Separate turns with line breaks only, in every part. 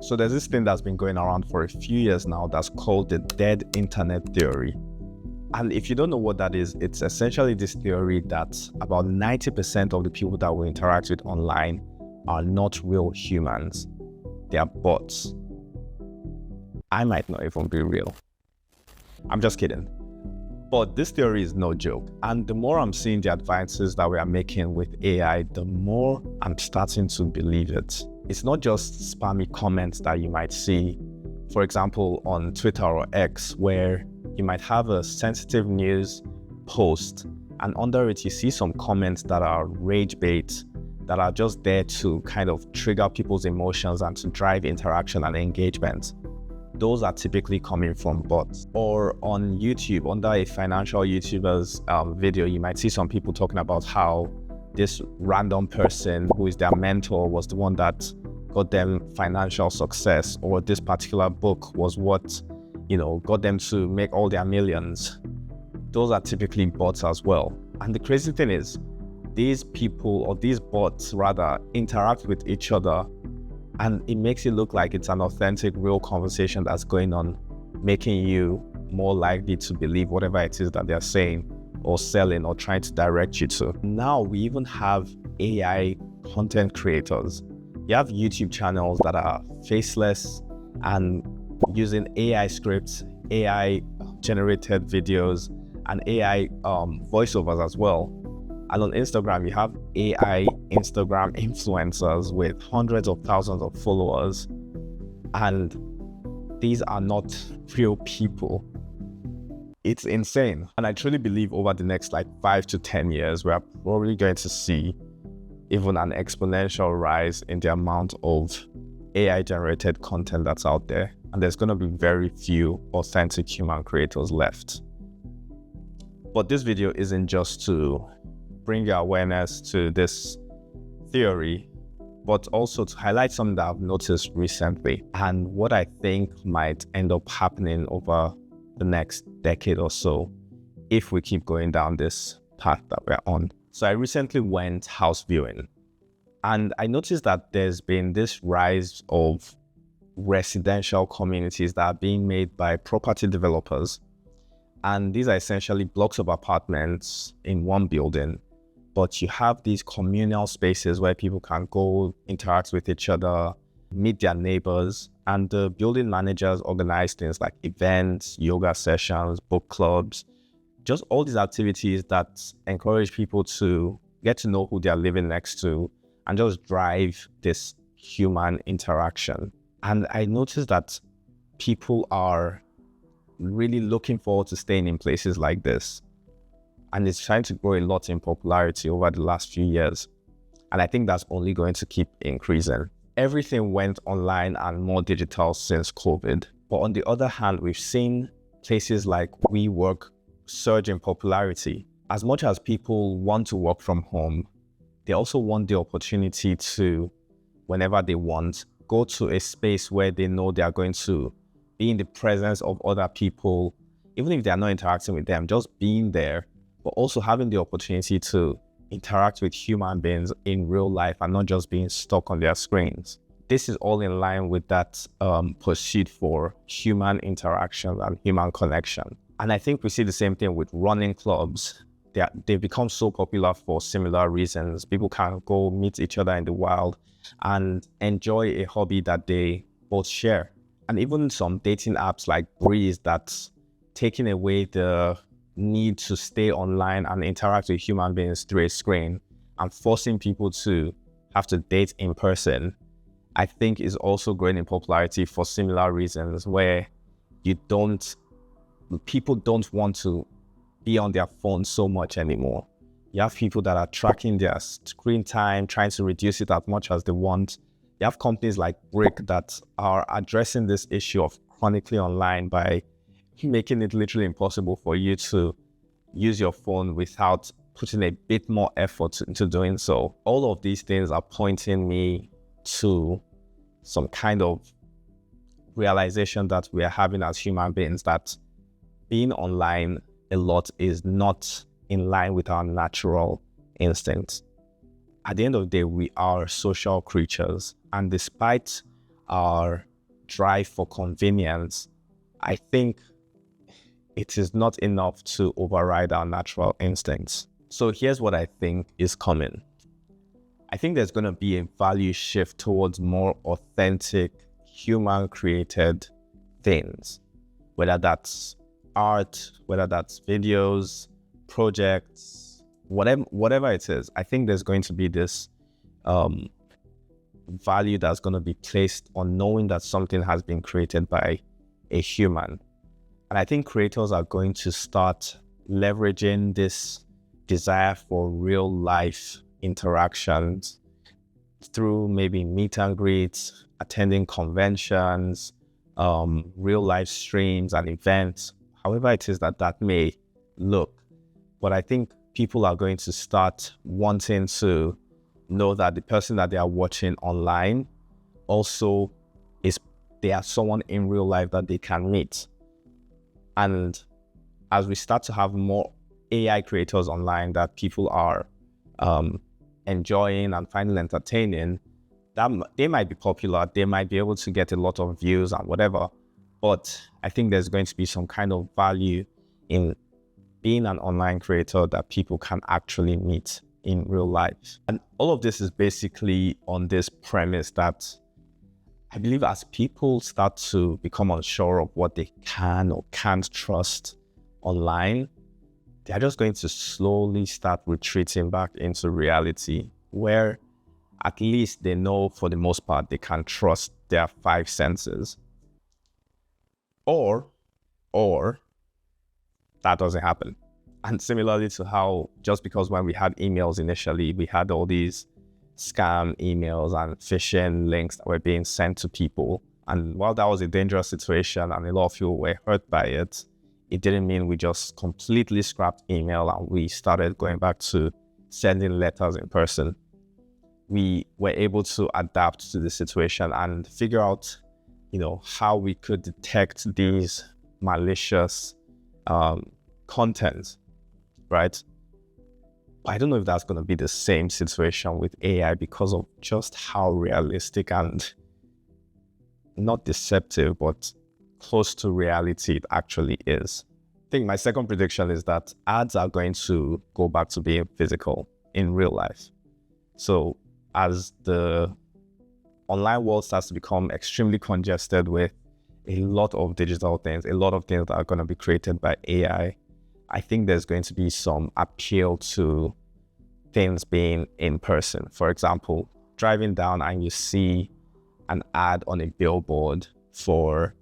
So there's this thing that's been going around for a few years now that's called the dead internet theory. And if you don't know what that is, it's essentially this theory that about 90% of the people that we interact with online are not real humans. They are bots. I might not even be real. I'm just kidding. But this theory is no joke. And the more I'm seeing the advances that we are making with AI, the more I'm starting to believe it. It's not just spammy comments that you might see, for example, on Twitter or X, where you might have a sensitive news post and under it you see some comments that are rage bait, that are just there to kind of trigger people's emotions and to drive interaction and engagement. Those are typically coming from bots. Or on YouTube, under a financial YouTuber's video, you might see some people talking about how this random person who is their mentor was the one that got them financial success, or this particular book was what, got them to make all their millions. Those are typically bots as well. And the crazy thing is, these people, or these bots rather, interact with each other, and it makes it look like it's an authentic, real conversation that's going on, making you more likely to believe whatever it is that they're saying or selling or trying to direct you to. Now we even have AI content creators. You have YouTube channels that are faceless and using AI scripts, AI generated videos, and AI voiceovers as well. And on Instagram, you have AI Instagram influencers with hundreds of thousands of followers. And these are not real people. It's insane. And I truly believe over the next 5 to 10 years, we are probably going to see even an exponential rise in the amount of AI generated content that's out there. And there's going to be very few authentic human creators left. But this video isn't just to bring your awareness to this theory, but also to highlight something that I've noticed recently and what I think might end up happening over the next decade or so if we keep going down this path that we're on. So I recently went house viewing, and I noticed that there's been this rise of residential communities that are being made by property developers. And these are essentially blocks of apartments in one building, but you have these communal spaces where people can go interact with each other, meet their neighbors, and the building managers organize things like events, yoga sessions, book clubs, just all these activities that encourage people to get to know who they're living next to and just drive this human interaction. And I noticed that people are really looking forward to staying in places like this. And it's trying to grow a lot in popularity over the last few years. And I think that's only going to keep increasing. Everything went online and more digital since COVID. But on the other hand, we've seen places like WeWork surge in popularity. As much as people want to work from home, they also want the opportunity to, whenever they want, go to a space where they know they are going to be in the presence of other people, even if they are not interacting with them, just being there, but also having the opportunity to interact with human beings in real life and not just being stuck on their screens. This is all in line with that pursuit for human interaction and human connection. And I think we see the same thing with running clubs. They've become so popular for similar reasons. People can go meet each other in the wild and enjoy a hobby that they both share. And even some dating apps like Breeze that's taking away the need to stay online and interact with human beings through a screen and forcing people to have to date in person, I think is also growing in popularity for similar reasons, where people don't want to be on their phone so much anymore. You have people that are tracking their screen time, trying to reduce it as much as they want. You have companies like Brick that are addressing this issue of chronically online by making it literally impossible for you to use your phone without putting a bit more effort into doing so. All of these things are pointing me to some kind of realization that we are having as human beings, that being online a lot is not in line with our natural instincts. At the end of the day, we are social creatures, and despite our drive for convenience, I think it is not enough to override our natural instincts. So here's what I think is coming. I think there's going to be a value shift towards more authentic, human-created things, whether that's art, whether that's videos, projects, whatever it is. I think there's going to be this value that's going to be placed on knowing that something has been created by a human. And I think creators are going to start leveraging this desire for real life interactions through maybe meet and greets, attending conventions, real life streams and events, however it is that may look. But I think people are going to start wanting to know that the person that they are watching online also they are someone in real life that they can meet. And as we start to have more AI creators online that people are enjoying and finding entertaining, that they might be popular, they might be able to get a lot of views and whatever, but I think there's going to be some kind of value in being an online creator that people can actually meet in real life. And all of this is basically on this premise that I believe as people start to become unsure of what they can or can't trust online, they're just going to slowly start retreating back into reality, where at least they know for the most part they can trust their five senses. Or that doesn't happen. And similarly to how just because when we had emails initially, we had all these scam emails and phishing links that were being sent to people. And while that was a dangerous situation and a lot of people were hurt by it, it didn't mean we just completely scrapped email and we started going back to sending letters in person. We were able to adapt to the situation and figure out, how we could detect these malicious content, right? But I don't know if that's going to be the same situation with AI because of just how realistic and not deceptive, but close to reality it actually is. I think my second prediction is that ads are going to go back to being physical in real life. So as the online world starts to become extremely congested with a lot of digital things, a lot of things that are going to be created by AI, I think there's going to be some appeal to things being in person. For example, driving down and you see an ad on a billboard for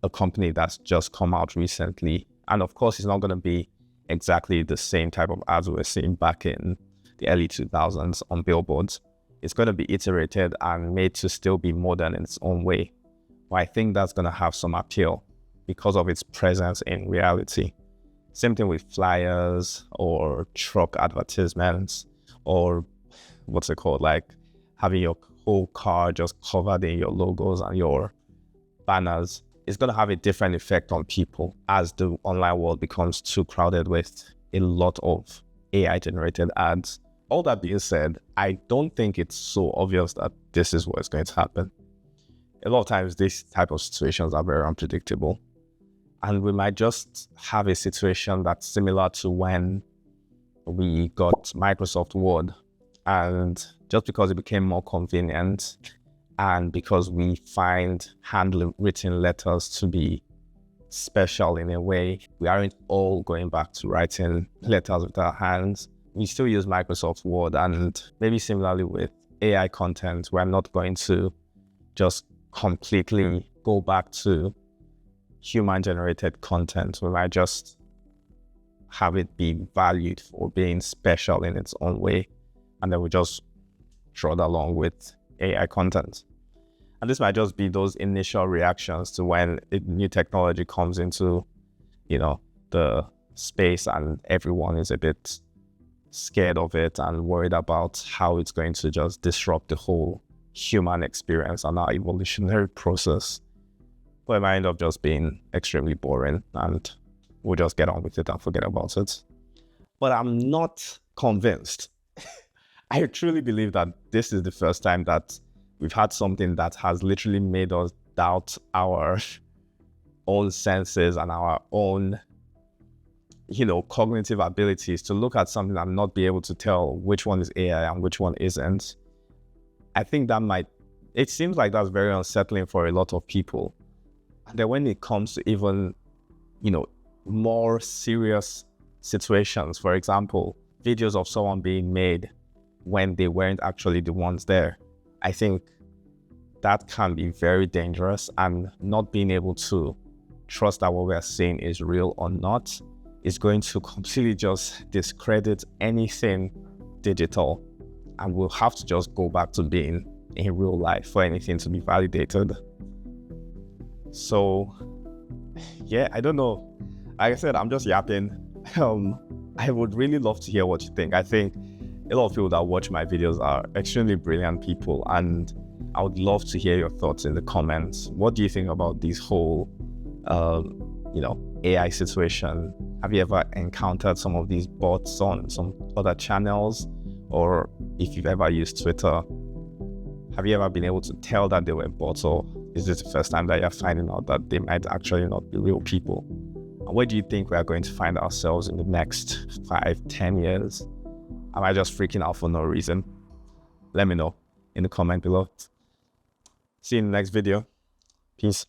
a company that's just come out recently. And of course, it's not going to be exactly the same type of ads we were seeing back in the early 2000s on billboards. It's going to be iterated and made to still be modern in its own way. But I think that's going to have some appeal because of its presence in reality. Same thing with flyers or truck advertisements or like having your whole car just covered in your logos and your banners. It's going to have a different effect on people as the online world becomes too crowded with a lot of AI generated ads. All that being said, I don't think it's so obvious that this is what's going to happen. A lot of times these type of situations are very unpredictable. And we might just have a situation that's similar to when we got Microsoft Word. And just because it became more convenient and because we find handwritten letters to be special in a way, we aren't all going back to writing letters with our hands. We still use Microsoft Word, and maybe similarly with AI content, we're not going to just completely go back to human-generated content. We might just have it be valued for being special in its own way, and then we just trot along with AI content. And this might just be those initial reactions to when new technology comes into, the space and everyone is a bit scared of it and worried about how it's going to just disrupt the whole human experience and our evolutionary process. But it might end up just being extremely boring and we'll just get on with it and forget about it. But I'm not convinced. I truly believe that this is the first time that we've had something that has literally made us doubt our own senses and our own, cognitive abilities to look at something and not be able to tell which one is AI and which one isn't. I think it seems like that's very unsettling for a lot of people. And then when it comes to even, more serious situations, for example, videos of someone being made when they weren't actually the ones there, I think that can be very dangerous, and not being able to trust that what we're seeing is real or not is going to completely just discredit anything digital, and we'll have to just go back to being in real life for anything to be validated. So yeah, I don't know. Like I said, I'm just yapping. I would really love to hear what you think. I think a lot of people that watch my videos are extremely brilliant people, and I would love to hear your thoughts in the comments. What do you think about this whole AI situation? Have you ever encountered some of these bots on some other channels? Or if you've ever used Twitter, have you ever been able to tell that they were bots, or is this the first time that you're finding out that they might actually not be real people? And where do you think we are going to find ourselves in the next 5-10 years? Am I just freaking out for no reason? Let me know in the comment below. See you in the next video. Peace.